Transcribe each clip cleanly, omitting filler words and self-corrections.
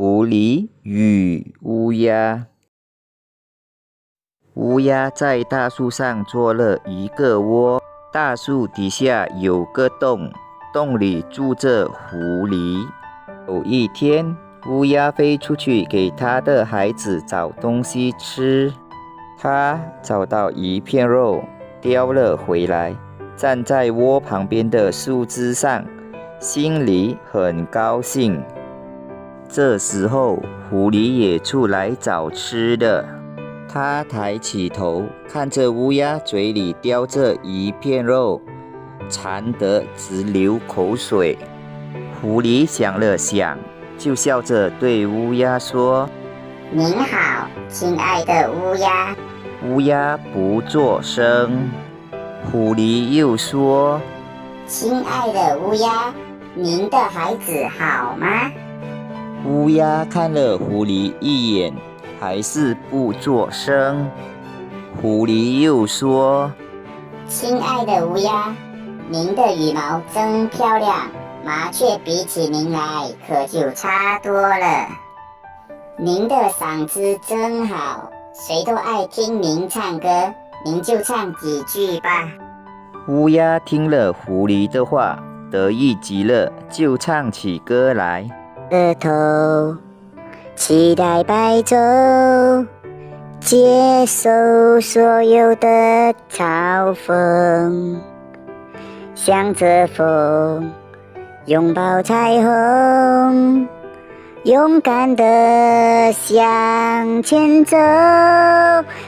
狐狸与乌鸦。乌鸦在大树上做了一个窝，大树底下有个洞，洞里住着狐狸。有一天，乌鸦飞出去给它的孩子找东西吃，它找到一片肉，叼了回来，站在窝旁边的树枝上，心里很高兴。这时候，狐狸也出来找吃的。它抬起头，看着乌鸦嘴里叼着一片肉，馋得直流口水。狐狸想了想，就笑着对乌鸦说：“您好，亲爱的乌鸦。”乌鸦不作声。狐狸又说：“亲爱的乌鸦，您的孩子好吗？”乌鸦看了狐狸一眼，还是不作声。狐狸又说：“亲爱的乌鸦，您的羽毛真漂亮，麻雀比起您来可就差多了。您的嗓子真好，谁都爱听您唱歌，您就唱几句吧。”乌鸦听了狐狸的话，得意极了，就唱起歌来。额头期待白昼，接受所有的嘲讽，向着风拥抱彩虹，勇敢地向前走，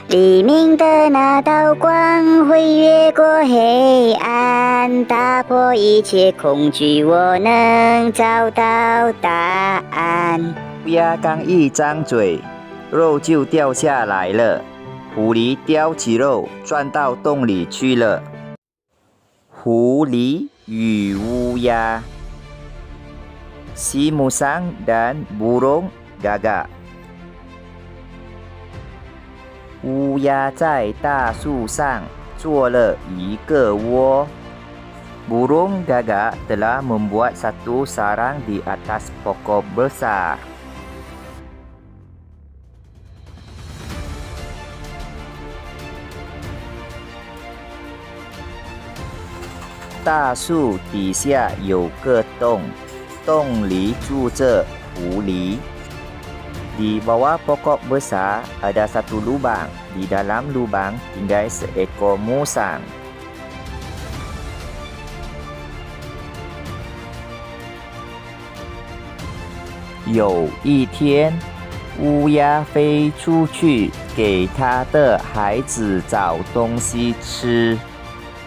黎明的那道光会越过黑暗，打破一切恐惧，我能找到答案。乌鸦刚一张嘴，肉就掉下来了。狐狸叼起肉，钻到洞里去了。狐狸与乌鸦。Si musang dan burung gagak。乌鸦在大树上做了一个窝。Burung gagak telah membuat satu sarang di atas pokok besar。大树底下有个洞，洞里住着狐狸。Di bawah pokok besar ada satu lubang. Di dalam lubang tinggal seekor musang。有一天，乌鸦飞出去给它的孩子找东西吃。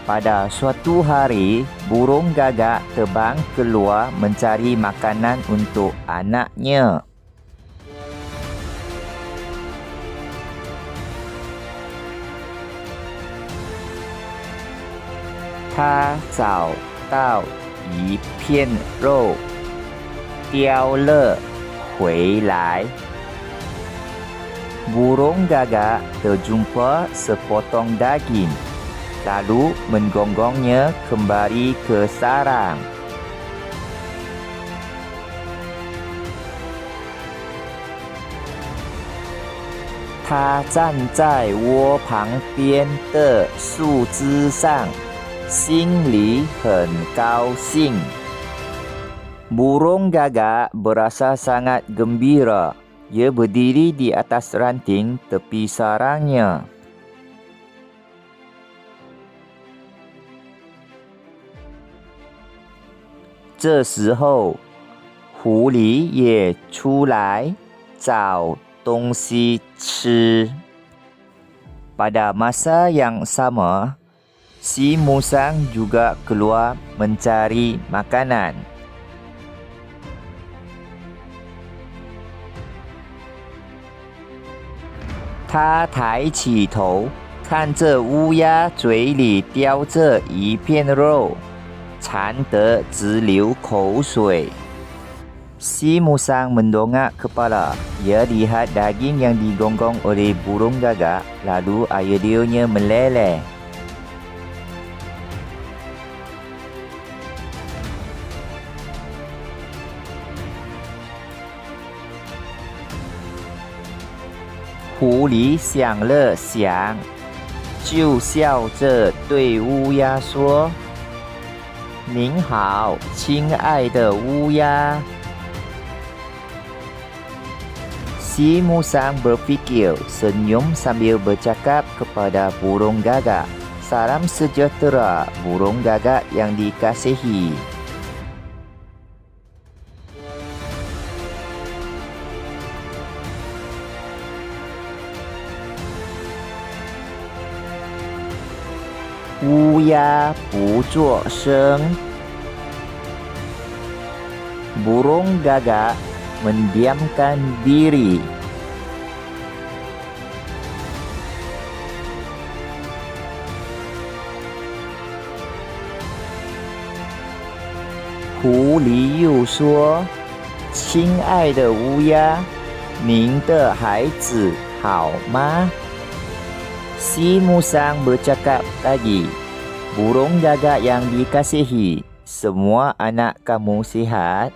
Pada suatu hari, burung gagak terbang keluar mencari makanan untuk anaknya。他找到一片肉，叼了回来。Burung gagak terjumpa sepotong daging, lalu menggonggongnya kembali ke sarang。他站在窝旁边的树枝上，心里很高兴。Burung gagak berasa sangat gembira. Ia berdiri di atas ranting tepi sarangnya。这时候，狐狸也出来找东西吃。Pada masa yang sama, si musang juga keluar mencari makanan。他抬起头，看着乌鸦嘴里叼着一片肉，馋得直流口水。Si musang mendongak kepala. Ia lihat daging yang digonggong oleh burung gagak, lalu air liurnya meleleh. 狐狸想了想，就笑着对乌鸦说：“您好，亲爱的乌鸦。” Si musang berfikir, senyum sambil bercakap kepada burung gagak. Salam sejahtera, burung gagak yang dikasihi. Wuya 不作声. Burung gagak mendiamkan diri. Huli 又说：“亲爱的乌鸦，您的孩子好吗？” Si musang bercakap lagi, burung gagak yang dikasihi, semua anak kamu sihat?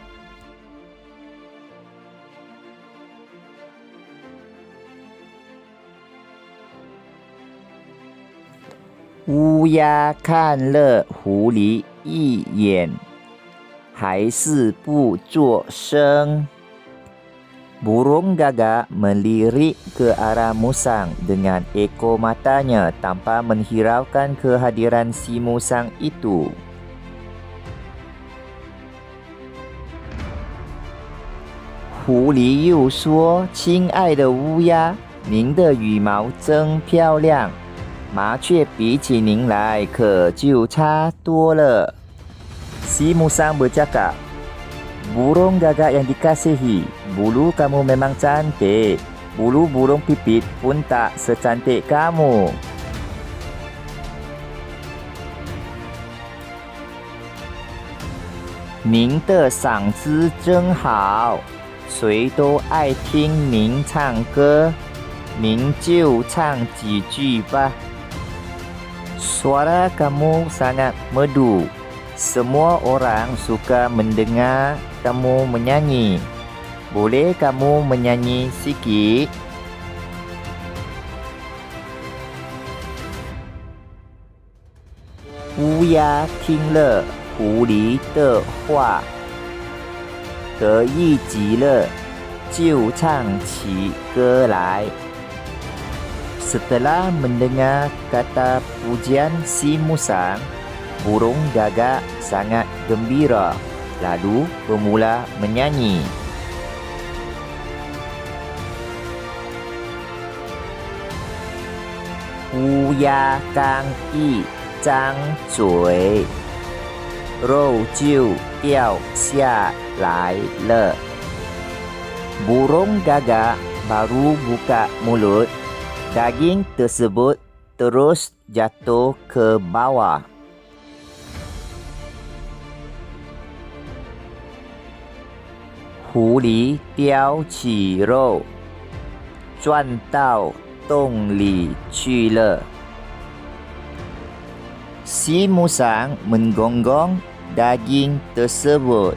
Wu ya 看了狐狸一眼，还是不作声。Burung gagak melirik ke arah musang dengan ekor matanya tanpa menghiraukan kehadiran si musang itu. Huli 又说：“亲爱的乌鸦，您的羽毛真漂亮，麻雀比起您来可就差多了。” Si musang bercakap, burung gagak yang dikasihi, bulu kamu memang cantik. Bulu burung pipit pun tak secantik kamu. Ning de sang zi zhen hao, 谁都爱听您唱歌，您就唱几句吧。Suara kamu sangat merdu. Semua orang suka mendengar kamu menyanyi. Boleh kamu menyanyi sikit? Wu ya 听了狐狸的话，得意极了，就唱起歌来。Setelah mendengar kata pujian si musang, burung gagak sangat gembira, lalu bermula menyanyi. Wu ya 刚一张嘴，肉就掉下来了。Burung gagak baru buka mulut, daging tersebut terus jatuh ke bawah. Huli 叼起肉，钻到洞里去了。Si musang menggonggong daging tersebut,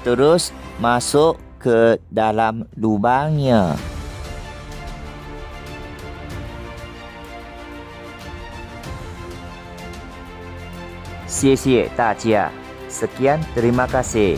terus masuk ke dalam lubangnya. 谢谢大家，sekian terima kasih.